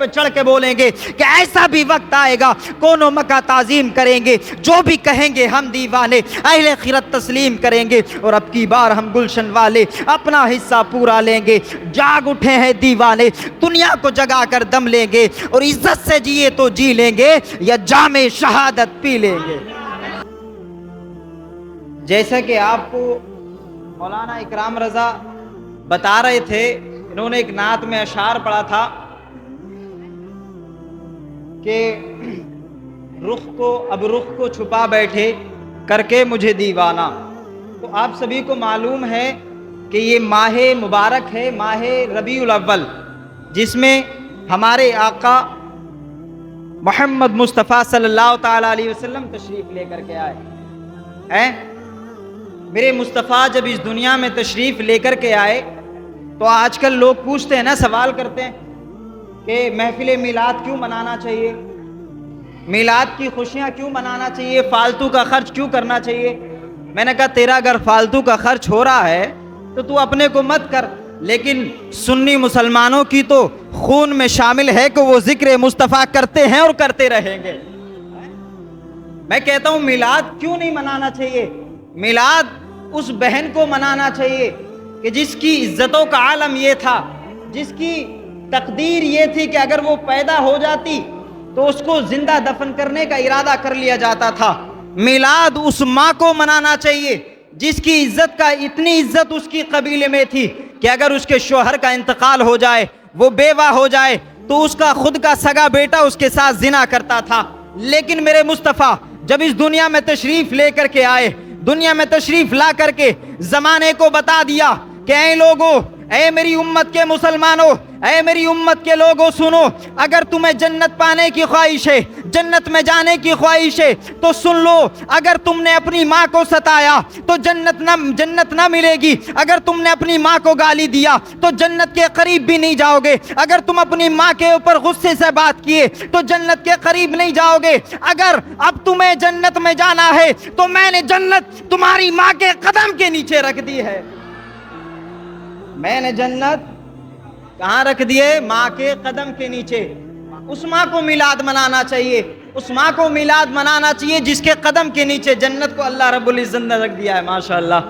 پہ چڑھ کے بولیں گے کہ ایسا بھی وقت آئے گا کون و مکہ تعظیم کریں گے، جو بھی کہیں گے ہم دیوانے، اہل خیرت تسلیم کریں گے، اور اب کی بار ہم گلشن والے اپنا حصہ پورا لیں گے۔ جاگ اٹھے ہیں دیوانے، دنیا کو جگا کر دم لیں گے، اور عزت سے جیے تو جی لیں گے یا جام شہادت پی لیں گے۔ جیسا کہ آپ کو مولانا اکرام رضا بتا رہے تھے، انہوں نے ایک نعت میں اشعار پڑھا تھا کہ اب رخ کو چھپا بیٹھے کر کے مجھے دیوانہ۔ تو آپ سبھی کو معلوم ہے کہ یہ ماہ مبارک ہے، ماہ ربیع الاول، جس میں ہمارے آقا محمد مصطفیٰ صلی اللہ تعالیٰ علیہ وسلم تشریف لے کر کے آئے۔ میرے مصطفیٰ جب اس دنیا میں تشریف لے کر کے آئے تو آج کل لوگ پوچھتے ہیں نا، سوال کرتے ہیں کہ محفل میلاد کیوں منانا چاہیے، میلاد کی خوشیاں کیوں منانا چاہیے، فالتو کا خرچ کیوں کرنا چاہیے۔ میں نے کہا تیرا اگر فالتو کا خرچ ہو رہا ہے تو اپنے کو مت کر، لیکن سنی مسلمانوں کی تو خون میں شامل ہے کہ وہ ذکر مصطفیٰ کرتے ہیں اور کرتے رہیں گے۔ میں کہتا ہوں میلاد کیوں نہیں منانا چاہیے؟ میلاد اس بہن کو منانا چاہیے کہ جس کی عزتوں کا عالم یہ تھا، جس کی تقدیر یہ تھی کہ اگر وہ پیدا ہو جاتی تو اس کو زندہ دفن کرنے کا ارادہ کر لیا جاتا تھا۔ میلاد اس ماں کو منانا چاہیے جس کی عزت کا اتنی عزت اس کی قبیلے میں تھی کہ اگر اس کے شوہر کا انتقال ہو جائے، وہ بیوہ ہو جائے، تو اس کا خود کا سگا بیٹا اس کے ساتھ زنا کرتا تھا۔ لیکن میرے مصطفیٰ جب اس دنیا میں تشریف لے کر کے آئے، دنیا میں تشریف لا کر کے زمانے کو بتا دیا کہ اے لوگو، اے میری امت کے مسلمانوں، اے میری امت کے لوگوں سنو، اگر تمہیں جنت پانے کی خواہش ہے، جنت میں جانے کی خواہش ہے تو سن لو، اگر تم نے اپنی ماں کو ستایا تو جنت نہ ملے گی، اگر تم نے اپنی ماں کو گالی دیا تو جنت کے قریب بھی نہیں جاؤ گے، اگر تم اپنی ماں کے اوپر غصے سے بات کیے تو جنت کے قریب نہیں جاؤ گے، اگر اب تمہیں جنت میں جانا ہے تو میں نے جنت تمہاری ماں کے قدم کے نیچے رکھ دی ہے۔ میں نے جنت کہاں رکھ دیے؟ ماں کے قدم کے نیچے۔ اس ماں کو میلاد منانا چاہیے، اس ماں کو میلاد منانا چاہیے جس کے قدم کے نیچے جنت کو اللہ رب العزت نے رکھ دیا ہے۔ ماشاءاللہ،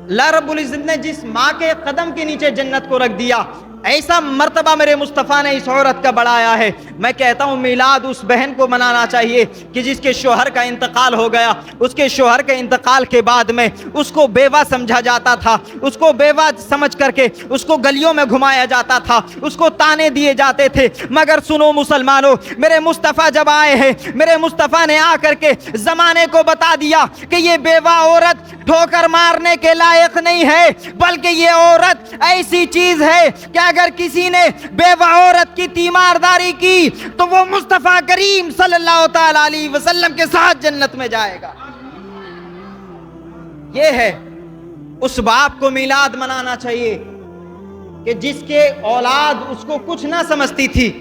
اللہ رب العزت نے جس ماں کے قدم کے نیچے جنت کو رکھ دیا، ایسا مرتبہ میرے مصطفیٰ نے اس عورت کا بڑھایا ہے۔ میں کہتا ہوں میلاد اس بہن کو منانا چاہیے کہ جس کے شوہر کا انتقال ہو گیا، اس کے شوہر کے انتقال کے بعد میں اس کو بیوہ سمجھا جاتا تھا، اس کو بیوہ سمجھ کر کے اس کو گلیوں میں گھمایا جاتا تھا، اس کو تانے دیے جاتے تھے۔ مگر سنو مسلمانوں، میرے مصطفیٰ جب آئے ہیں، میرے مصطفیٰ نے آ کر کے زمانے کو بتا دیا کہ یہ بیوہ عورت ٹھوکر مارنے کے لائق نہیں ہے، بلکہ یہ عورت ایسی چیز ہے کہ اگر کسی نے بیوہ عورت کی تیمارداری کی تو وہ مصطفیٰ کریم صلی اللہ تعالیٰ علیہ وسلم کے ساتھ جنت میں جائے گا۔ یہ ہے، اس باپ کو میلاد منانا چاہیے کہ جس کے اولاد اس کو کچھ نہ سمجھتی تھی،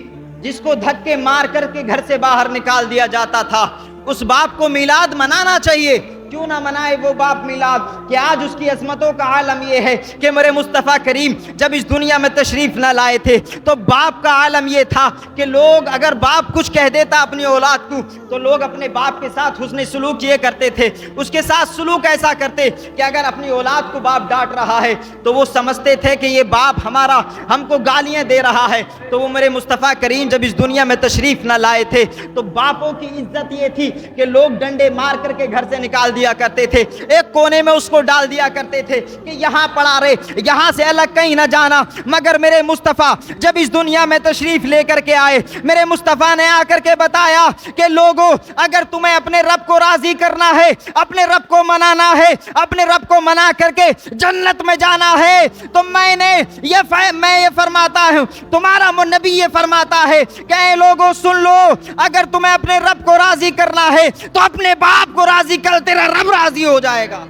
جس کو دھکے مار کر کے گھر سے باہر نکال دیا جاتا تھا، اس باپ کو میلاد منانا چاہیے۔ کیوں نہ منائے وہ باپ میلاد کہ آج اس کی عظمتوں کا عالم یہ ہے کہ میرے مصطفیٰ کریم جب اس دنیا میں تشریف نہ لائے تھے تو باپ کا عالم یہ تھا کہ لوگ اگر باپ کچھ کہہ دیتا اپنی اولاد کو تو لوگ اپنے باپ کے ساتھ حسن سلوک یہ کرتے تھے، اس کے ساتھ سلوک ایسا کرتے کہ اگر اپنی اولاد کو باپ ڈانٹ رہا ہے تو وہ سمجھتے تھے کہ یہ باپ ہمارا ہم کو گالیاں دے رہا ہے۔ تو وہ میرے مصطفیٰ کریم جب اس دنیا میں تشریف نہ لائے تھے تو باپوں کی عزت یہ تھی کہ لوگ ڈنڈے مار کر کے گھر سے نکال دیا کرتے تھے، ایک کونے میں اس کو ڈال دیا کرتے تھے کہ یہاں پڑا رہے، یہاں سے الگ کہیں نہ جانا۔ مگر میرے مصطفیٰ جب اس دنیا میں تشریف لے کر کے آئے، میرے مصطفیٰ نے آ کر کے بتایا کہ لوگوں، اگر تمہیں اپنے رب کو راضی کرنا ہے، اپنے رب کو منانا ہے، اپنے رب کو منا کر کے جنت میں جانا ہے تو میں یہ فرماتا ہوں، تمہارا نبی یہ فرماتا ہے کہ اے لوگوں سن لو، اگر تمہیں اپنے رب کو راضی کرنا ہے تو اپنے باپ کو راضی کر، تیرا رب راضی ہو جائے گا۔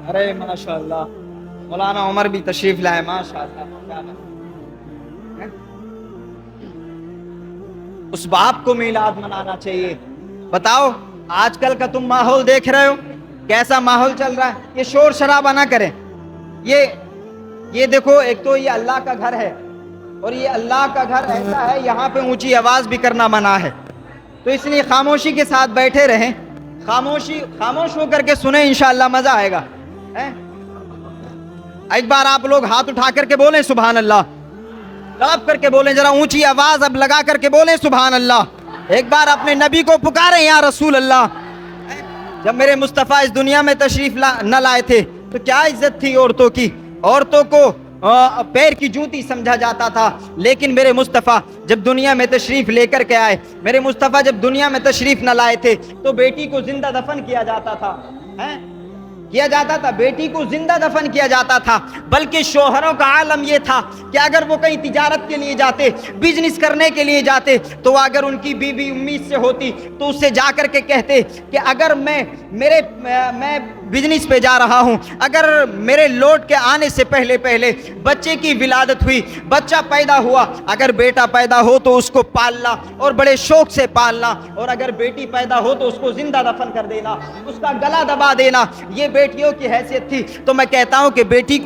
ارے ماشاءاللہ، مولانا عمر بھی تشریف لائے، ماشاءاللہ۔ اس باپ کو میلاد منانا چاہیے۔ بتاؤ آج کل کا تم ماحول دیکھ رہے ہو، کیسا ماحول چل رہا ہے. یہ شور شرابہ نہ کریں. یہ دیکھو، ایک تو یہ اللہ کا گھر ہے، اور یہ اللہ کا گھر ایسا ہے یہاں پہ اونچی آواز بھی کرنا منع ہے. تو اس لیے خاموشی کے ساتھ بیٹھے رہیں، خاموش ہو کر کے سنیں، انشاءاللہ مزہ آئے گا. ایک بار آپ لوگ ہاتھ اٹھا کر کے بولیں سبحان اللہ، تڑپ کر کے بولیں، ذرا اونچی آواز اب لگا کر کے بولیں سبحان اللہ. ایک بار اپنے نبی کو پکاریں یا رسول اللہ. جب میرے مصطفیٰ اس دنیا میں تشریف نہ لائے تھے تو کیا عزت تھی عورتوں کی، عورتوں کو پیر کی جوتی سمجھا جاتا تھا. لیکن میرے مصطفیٰ جب دنیا میں تشریف لے کر کے آئے، میرے مصطفیٰ جب دنیا میں تشریف نہ لائے تھے تو بیٹی کو زندہ دفن کیا جاتا تھا. بیٹی کو زندہ دفن کیا جاتا تھا. بلکہ شوہروں کا عالم یہ تھا کہ اگر وہ کہیں تجارت کے لیے جاتے، بزنس کرنے کے لیے جاتے، تو اگر ان کی بیوی امید سے ہوتی تو اس سے جا کر کے کہتے کہ اگر میں بزنس پہ جا رہا ہوں، اگر میرے لوٹ کے آنے سے پہلے بچے کی ولادت ہوئی، بچہ پیدا ہوا، اگر بیٹا پیدا ہو تو اس کو پالنا اور بڑے شوق سے پالنا، اور اگر بیٹی پیدا ہو تو اس کو زندہ دفن کر دینا، اس کا گلا دبا دینا. یہ بیٹیوں کی حیثیت تھی. تو میں کہتا ہوں کہ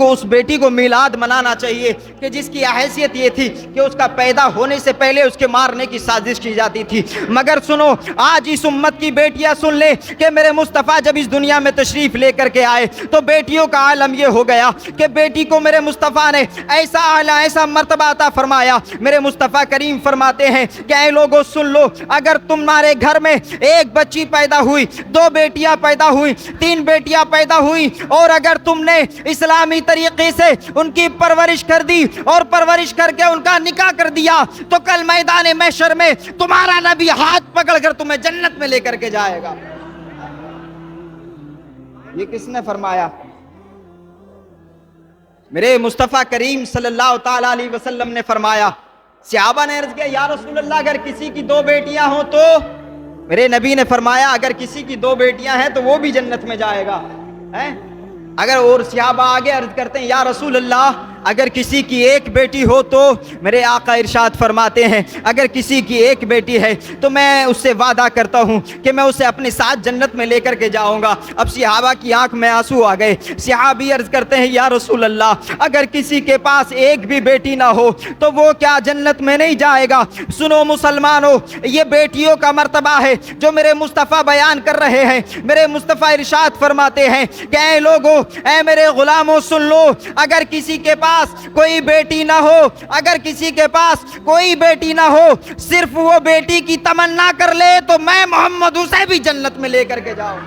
اس بیٹی کو میلاد منانا چاہیے کہ جس کی حیثیت یہ تھی کہ اس کا پیدا ہونے سے پہلے اس کے مارنے کی سازش کی جاتی تھی. مگر سنو، آج اس امت کی بیٹیاں سن لے کہ میرے مصطفیٰ جب اس دنیا میں تشریف لے کر کے آئے تو بیٹیوں کا عالم یہ ہو گیا کہ بیٹی کو میرے مصطفیٰ نے ایسا اعلیٰ، ایسا مرتبہ عطا فرمایا. میرے مصطفیٰ کریم فرماتے ہیں کہ اے لوگوں سن لو، اگر تمہارے گھر میں ایک بچی پیدا ہوئی، 2 بیٹیاں پیدا ہوئی، 3 بیٹیاں پیدا ہوئی، اور اگر تم نے اسلامی طریقے سے ان کی پرورش کر دی اور پرورش کر کے ان کا نکاح کر دیا، تو کل میدان محشر میں تمہارا نبی ہاتھ پکڑ کر تمہیں جنت میں لے کر کے جائے گا. یہ کس نے فرمایا؟ میرے مصطفیٰ کریم صلی اللہ تعالی علیہ وسلم نے فرمایا. صحابہ نے عرض کیا یا رسول اللہ اگر کسی کی 2 بیٹیاں ہوں تو؟ میرے نبی نے فرمایا اگر کسی کی 2 بیٹیاں ہیں تو وہ بھی جنت میں جائے گا. اگر اور صحابہ آگے عرض کرتے ہیں یا رسول اللہ اگر کسی کی 1 بیٹی ہو تو؟ میرے آقا ارشاد فرماتے ہیں اگر کسی کی 1 بیٹی ہے تو میں اس سے وعدہ کرتا ہوں کہ میں اسے اپنے ساتھ جنت میں لے کر کے جاؤں گا. اب صحابہ کی آنکھ میں آنسو آ گئے. صحابی عرض کرتے ہیں یا رسول اللہ اگر کسی کے پاس 1 بھی بیٹی نہ ہو تو وہ کیا جنت میں نہیں جائے گا؟ سنو مسلمانوں، یہ بیٹیوں کا مرتبہ ہے جو میرے مصطفیٰ بیان کر رہے ہیں. میرے مصطفیٰ ارشاد فرماتے ہیں کہ اے لوگوں، اے میرے غلاموں سن لو، اگر کسی کے پاس کوئی بیٹی نہ ہو، اگر کسی کے پاس کوئی بیٹی نہ ہو، صرف وہ بیٹی کی تمنا کر لے تو میں محمد اسے بھی جنت میں لے کر کے جاؤں.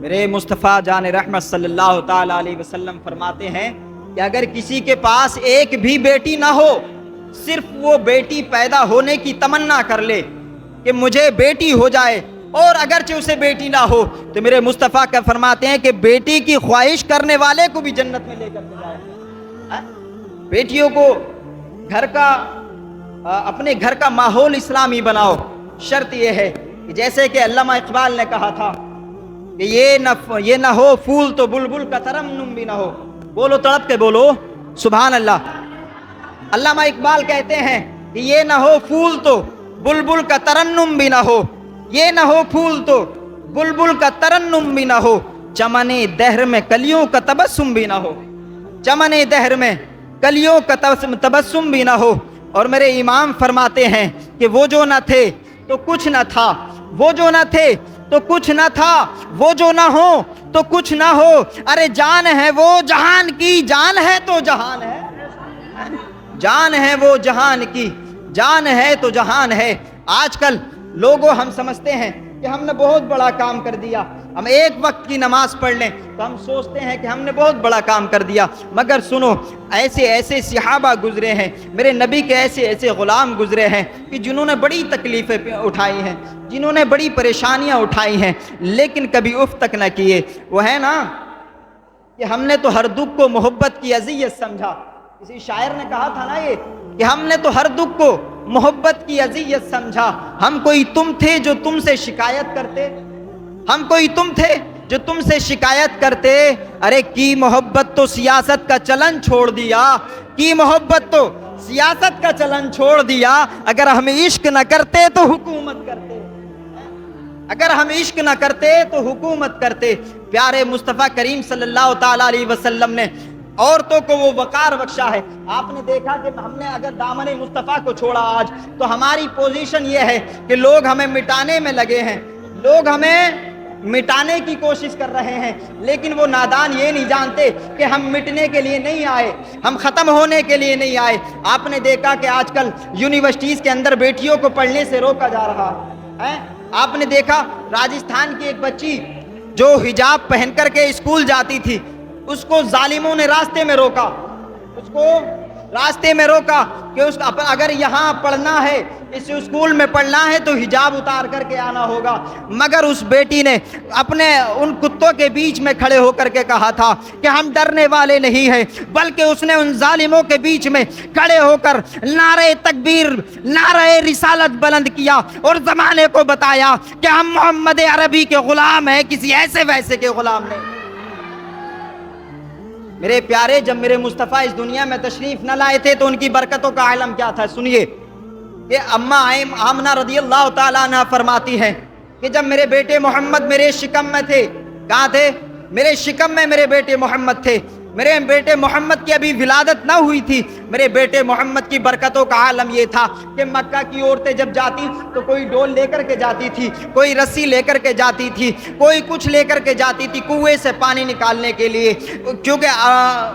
میرے مصطفیٰ جان رحمت صلی اللہ تعالی علیہ وسلم فرماتے ہیں کہ اگر کسی کے پاس 1 بھی بیٹی نہ ہو، صرف وہ بیٹی پیدا ہونے کی تمنا کر لے کہ مجھے بیٹی ہو جائے، اور اگرچہ اسے بیٹی نہ ہو تو میرے مصطفیٰ کا فرماتے ہیں کہ بیٹی کی خواہش کرنے والے کو بھی جنت میں لے کر کے جائے. بیٹیوں کو اپنے گھر کا ماحول اسلامی بناؤ. شرط یہ ہے کہ جیسے کہ علامہ اقبال نے کہا تھا کہ یہ نہ ہو پھول تو بلبل کا ترنم بھی نہ ہو. بولو تڑپ کے بولو سبحان اللہ. علامہ اقبال کہتے ہیں کہ یہ نہ ہو پھول تو بلبل کا ترنم بھی نہ ہو، یہ نہ ہو پھول تو بلبل کا ترنم بھی نہ ہو، چمن دہر میں کلیوں کا تبسم بھی نہ ہو، چمن دہر میں کلیوں کا تبسم بھی نہ ہو. اور میرے امام فرماتے ہیں کہ وہ جو نہ تھے تو کچھ نہ تھا، وہ جو نہ تھے تو کچھ نہ تھا، وہ جو نہ ہو تو کچھ نہ ہو. ارے جان ہے وہ جہان کی، جان ہے تو جہان ہے، جان ہے وہ جہان کی، جان ہے تو جہان ہے. آج کل لوگوں ہم سمجھتے ہیں کہ ہم نے بہت بڑا کام کر دیا، ہم 1 وقت کی نماز پڑھ لیں تو ہم سوچتے ہیں کہ ہم نے بہت بڑا کام کر دیا. مگر سنو، ایسے صحابہ گزرے ہیں، میرے نبی کے ایسے غلام گزرے ہیں کہ جنہوں نے بڑی تکلیفیں اٹھائی ہیں، جنہوں نے بڑی پریشانیاں اٹھائی ہیں، لیکن کبھی اف تک نہ کیے. وہ ہے نا کہ ہم نے تو ہر دکھ کو محبت کی اذیت سمجھا. کسی شاعر نے کہا تھا نا یہ کہ ہم نے تو ہر دکھ کو محبت کی اذیت سمجھا. ہم کوئی تم تھے جو تم سے شکایت کرتے، ہم کوئی تم تھے جو تم سے شکایت کرتے، ارے کی محبت تو سیاست کا چلن چھوڑ دیا، کی محبت تو سیاست کا چلن چھوڑ دیا، اگر ہم عشق نہ کرتے تو حکومت کرتے، اگر ہم عشق نہ کرتے تو حکومت کرتے۔ پیارے مصطفیٰ کریم صلی اللہ تعالیٰ علیہ وسلم نے عورتوں کو وہ وقار بخشا ہے۔ آپ نے دیکھا کہ ہم نے اگر دامن مصطفیٰ کو چھوڑا آج، تو ہماری پوزیشن یہ ہے کہ لوگ ہمیں مٹانے میں لگے ہیں، لوگ ہمیں مٹانے کی کوشش کر رہے ہیں، لیکن وہ نادان یہ نہیں جانتے کہ ہم مٹنے کے لیے نہیں آئے، ہم ختم ہونے کے لیے نہیں آئے۔ آپ نے دیکھا کہ آج کل یونیورسٹیز کے اندر بیٹیوں کو پڑھنے سے روکا جا رہا ہے۔ آپ نے دیکھا راجستھان کی ایک بچی جو حجاب پہن کر کے اسکول جاتی تھی، اس کو ظالموں نے راستے میں روکا، اس کو راستے میں روکا کہ اگر یہاں پڑھنا ہے، اس اسکول میں پڑھنا ہے تو حجاب اتار کر کے آنا ہوگا۔ مگر اس بیٹی نے اپنے ان کتوں کے بیچ میں کھڑے ہو کر کے کہا تھا کہ ہم ڈرنے والے نہیں ہیں، بلکہ اس نے ان ظالموں کے بیچ میں کھڑے ہو کر نعرہ تکبیر، نعرہ رسالت بلند کیا اور زمانے کو بتایا کہ ہم محمد عربی کے غلام ہیں، کسی ایسے ویسے کے غلام نہیں۔ میرے پیارے، جب میرے مصطفیٰ اس دنیا میں تشریف نہ لائے تھے تو ان کی برکتوں کا عالم کیا تھا؟ سنیے کہ اماں آمنہ رضی اللہ تعالیٰ عنہ فرماتی ہیں کہ جب میرے بیٹے محمد میرے شکم میں تھے، کہاں تھے؟ میرے شکم میں میرے بیٹے محمد تھے، میرے بیٹے محمد کی ابھی ولادت نہ ہوئی تھی، میرے بیٹے محمد کی برکتوں کا عالم یہ تھا کہ مکہ کی عورتیں جب جاتی تو کوئی ڈول لے کر کے جاتی تھی، کوئی رسی لے کر کے جاتی تھی، کوئی کچھ لے کر کے جاتی تھی کنویں سے پانی نکالنے کے لیے، کیونکہ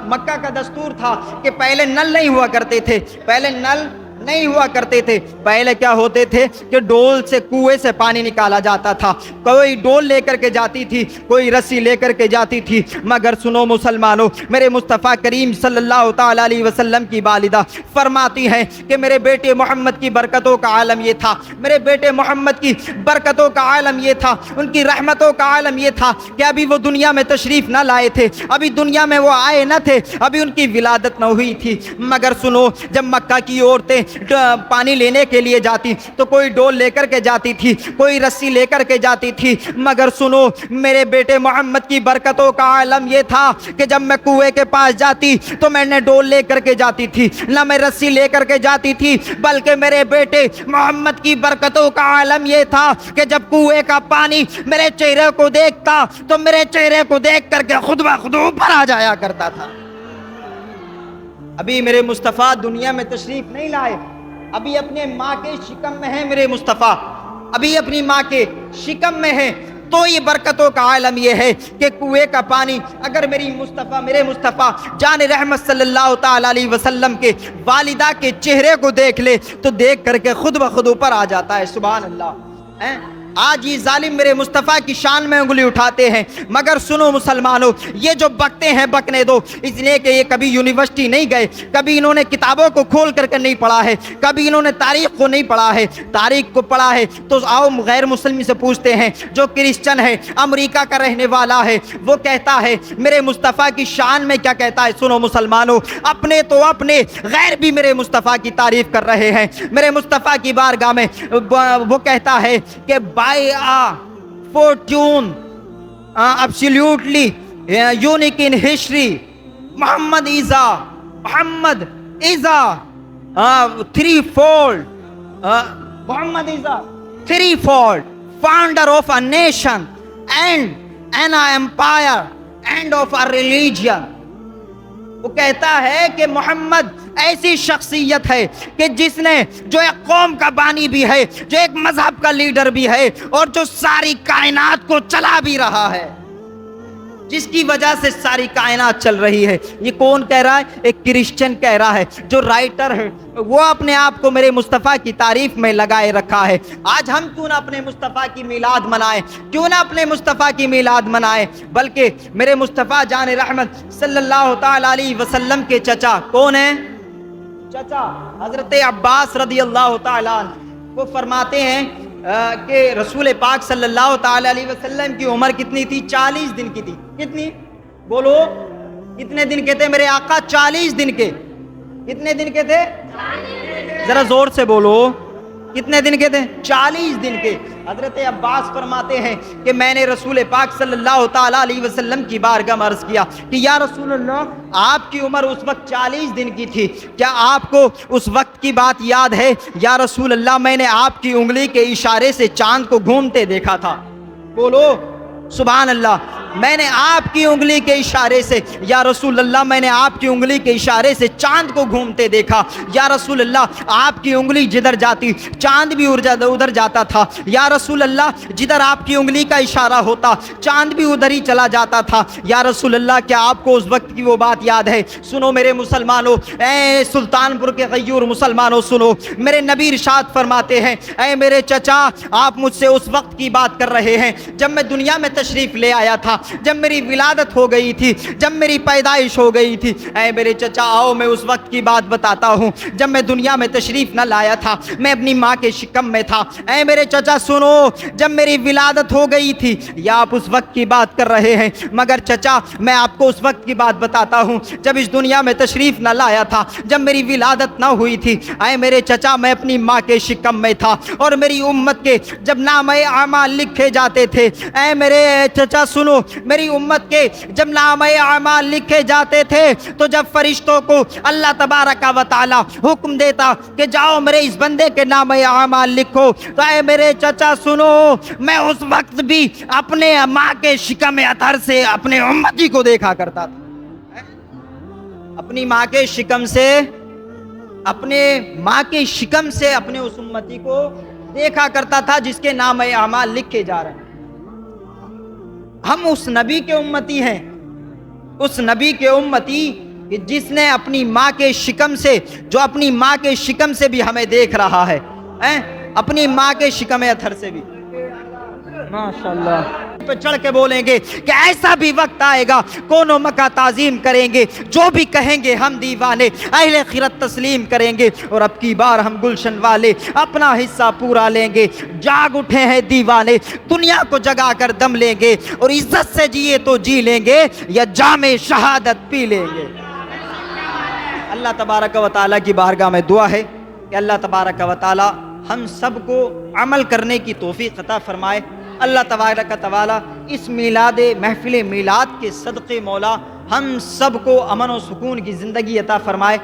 مکہ کا دستور تھا کہ پہلے نل نہیں ہوا کرتے تھے، پہلے نل نہیں ہوا کرتے تھے، پہلے کیا ہوتے تھے کہ ڈول سے کنویں سے پانی نکالا جاتا تھا، کوئی ڈول لے کر کے جاتی تھی، کوئی رسی لے کر کے جاتی تھی۔ مگر سنو مسلمانوں، میرے مصطفیٰ کریم صلی اللہ تعالیٰ علیہ وسلم کی والدہ فرماتی ہیں کہ میرے بیٹے محمد کی برکتوں کا عالم یہ تھا، میرے بیٹے محمد کی برکتوں کا عالم یہ تھا، ان کی رحمتوں کا عالم یہ تھا کہ ابھی وہ دنیا میں تشریف نہ لائے تھے، ابھی دنیا میں وہ آئے نہ تھے، ابھی ان کی ولادت نہ ہوئی تھی۔ مگر سنو، جب مکہ کی عورتیں پانی لینے کے لیے جاتی تو کوئی ڈول لے کر کے جاتی تھی، کوئی رسی لے کر کے جاتی تھی، مگر سنو، میرے بیٹے محمد کی برکتوں کا عالم یہ تھا کہ جب میں کنویں کے پاس جاتی تو میں نے ڈول لے کر کے جاتی تھی، نہ میں رسی لے کر کے جاتی تھی، بلکہ میرے بیٹے محمد کی برکتوں کا عالم یہ تھا کہ جب کنویں کا پانی میرے چہرے کو دیکھتا تو میرے چہرے کو دیکھ کر کے خود بخود اوپر آ جایا کرتا تھا۔ ابھی میرے مصطفیٰ دنیا میں تشریف نہیں لائے، ابھی اپنے ماں کے شکم میں ہیں میرے مصطفیٰ، ابھی اپنی ماں کے شکم میں ہیں، تو یہ برکتوں کا عالم یہ ہے کہ کنویں کا پانی اگر میرے مصطفیٰ جان رحمت صلی اللہ تعالیٰ علیہ وسلم کے والدہ کے چہرے کو دیکھ لے تو دیکھ کر کے خود بخود اوپر آ جاتا ہے۔ سبحان اللہ۔ آج یہ ظالم میرے مصطفیٰ کی شان میں انگلی اٹھاتے ہیں، مگر سنو مسلمانوں، یہ جو بکتے ہیں بکنے دو، اس لیے کہ یہ کبھی یونیورسٹی نہیں گئے، کبھی انہوں نے کتابوں کو کھول کر کے نہیں پڑھا ہے، کبھی انہوں نے تاریخ کو نہیں پڑھا ہے، تاریخ کو پڑھا ہے تو آؤ غیر مسلم سے پوچھتے ہیں، جو کرسچن ہے، امریکہ کا رہنے والا ہے، وہ کہتا ہے میرے مصطفیٰ کی شان میں کیا کہتا ہے؟ سنو مسلمانوں، اپنے تو اپنے، غیر بھی میرے مصطفیٰ کی تعریف کر رہے ہیں۔ میرے مصطفیٰ کی بارگاہ میں وہ کہتا ہے کہ by a fortune absolutely unique in history, Muhammad is a threefold Muhammad is a threefold founder of a nation and an empire and of a religion۔ وہ کہتا ہے کہ محمد ایسی شخصیت ہے کہ جس نے جو ایک قوم کا بانی بھی ہے، جو ایک مذہب کا لیڈر بھی ہے، اور جو ساری کائنات کو چلا بھی رہا ہے، جس کی وجہ سے ساری کائنات چل رہی ہے۔ یہ کون کہہ رہا ہے؟ ایک کرسچن کہہ رہا ہے، جو رائٹر ہے وہ اپنے آپ کو میرے مصطفیٰ کی تعریف میں لگائے رکھا ہے۔ آج ہم کیوں نہ اپنے مصطفیٰ کی میلاد منائیں، کیوں نہ اپنے مصطفیٰ کی میلاد منائیں، بلکہ میرے مصطفیٰ جان رحمت صلی اللہ تعالیٰ علیہ وسلم کے چچا کون ہیں؟ چچا حضرت عباس رضی اللہ تعالیٰ عنہ، وہ فرماتے ہیں کہ رسول پاک صلی اللہ تعالیٰ علیہ وسلم کی عمر کتنی تھی؟ 40 دن کی تھی۔ کتنی؟ بولو، کتنے دن کے تھے میرے آقا؟ 40 دن کے۔ کتنے دن کے تھے؟ ذرا زور سے بولو، کتنے دن کے تھے؟ 40 دن کے۔ حضرت عباس فرماتے ہیں کہ میں نے رسول پاک صلی اللہ تعالیٰ علیہ وسلم کی بارگاہ میں عرض کیا کہ یا رسول اللہ، آپ کی عمر اس وقت 40 دن کی تھی، کیا آپ کو اس وقت کی بات یاد ہے؟ یا رسول اللہ، میں نے آپ کی انگلی کے اشارے سے چاند کو گھومتے دیکھا تھا۔ بولو سبحان اللہ۔ میں نے آپ کی انگلی کے اشارے سے، یا رسول اللہ، میں نے آپ کی انگلی کے اشارے سے چاند کو گھومتے دیکھا۔ یا رسول اللہ، آپ کی انگلی جدھر جاتی چاند بھی ادھر جاتا تھا۔ یا رسول اللہ، جدھر آپ کی انگلی کا اشارہ ہوتا چاند بھی ادھر ہی چلا جاتا تھا۔ یا رسول اللہ، کیا آپ کو اس وقت کی وہ بات یاد ہے؟ سنو میرے مسلمانوں، اے سلطان پور کے غیور مسلمانوں، سنو، میرے نبی ارشاد فرماتے ہیں، اے میرے چچا، آپ مجھ سے اس وقت کی بات کر رہے ہیں جب میں دنیا میں تشریف لے آیا تھا، جب میری ولادت ہو گئی تھی، جب میری پیدائش ہو گئی تھی۔ اے میرے چچا، آؤ میں اس وقت کی بات بتاتا ہوں جب میں دنیا میں تشریف نہ لایا تھا، میں اپنی ماں کے شکم میں تھا۔ اے میرے چچا سنو، جب میری ولادت ہو گئی تھی، یا آپ اس وقت کی بات کر رہے ہیں؟ مگر چچا، میں آپ کو اس وقت کی بات بتاتا ہوں جب اس دنیا میں تشریف نہ لایا تھا، جب میری ولادت نہ ہوئی تھی۔ اے میرے چچا، میں اپنی ماں کے شکم میں تھا، اور میری امت کے جب نامہ اعمال لکھے جاتے تھے، اے میرے چچا سنو، میری امت کے جب نامہ اعمال لکھے جاتے تھے، تو جب فرشتوں کو اللہ تبارک و تعالی حکم دیتا کہ جاؤ میرے اس بندے کے نامہ اعمال لکھو، تو اے میرے چچا سنو، میں اس وقت بھی اپنے ماں کے شکم اطہر سے اپنے امتی کو دیکھا کرتا تھا۔ اپنی ماں کے شکم سے، اپنے ماں کے شکم سے اپنے اس امتی کو دیکھا کرتا تھا جس کے نام اعمال لکھے جا رہے ہیں۔ ہم اس نبی کے امتی ہیں، اس نبی کے امتی کہ جس نے اپنی ماں کے شکم سے، جو اپنی ماں کے شکم سے بھی ہمیں دیکھ رہا ہے، اپنی ماں کے شکم اطہر سے بھی۔ ماشاءاللہ پہ چڑھ کے بولیں گے کہ ایسا بھی وقت آئے گا، کونوں مکہ تعظیم کریں گے، جو بھی کہیں گے ہم دیوانے، اہل خیرت تسلیم کریں گے، اور اب کی بار ہم گلشن والے اپنا حصہ پورا لیں گے۔ جاگ اٹھے ہیں دیوانے، دنیا کو جگا کر دم لیں گے، اور عزت سے جیے تو جی لیں گے، یا جام شہادت پی لیں گے۔ اللہ تبارک و تعالیٰ کی بارگاہ میں دعا ہے کہ اللہ تبارک و تعالیٰ ہم سب کو عمل کرنے کی توفیق عطا فرمائے۔ اللہ تبارک و تعالیٰ اس میلاد محفل میلاد کے صدقے مولا ہم سب کو امن و سکون کی زندگی عطا فرمائے،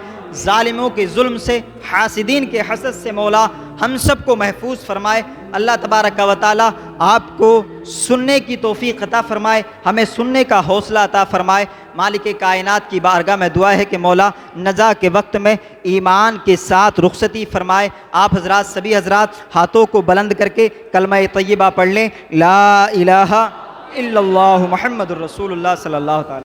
ظالموں کے ظلم سے، حاسدین کے حسد سے مولا ہم سب کو محفوظ فرمائے۔ اللہ تبارک و تعالیٰ آپ کو سننے کی توفیق عطا فرمائے، ہمیں سننے کا حوصلہ عطا فرمائے۔ مالک کائنات کی بارگاہ میں دعا ہے کہ مولا نزا کے وقت میں ایمان کے ساتھ رخصتی فرمائے۔ آپ حضرات، سبھی حضرات ہاتھوں کو بلند کر کے کلمہ طیبہ پڑھ لیں، لا الہ الا اللہ محمد الرسول اللہ صلی اللہ تعالی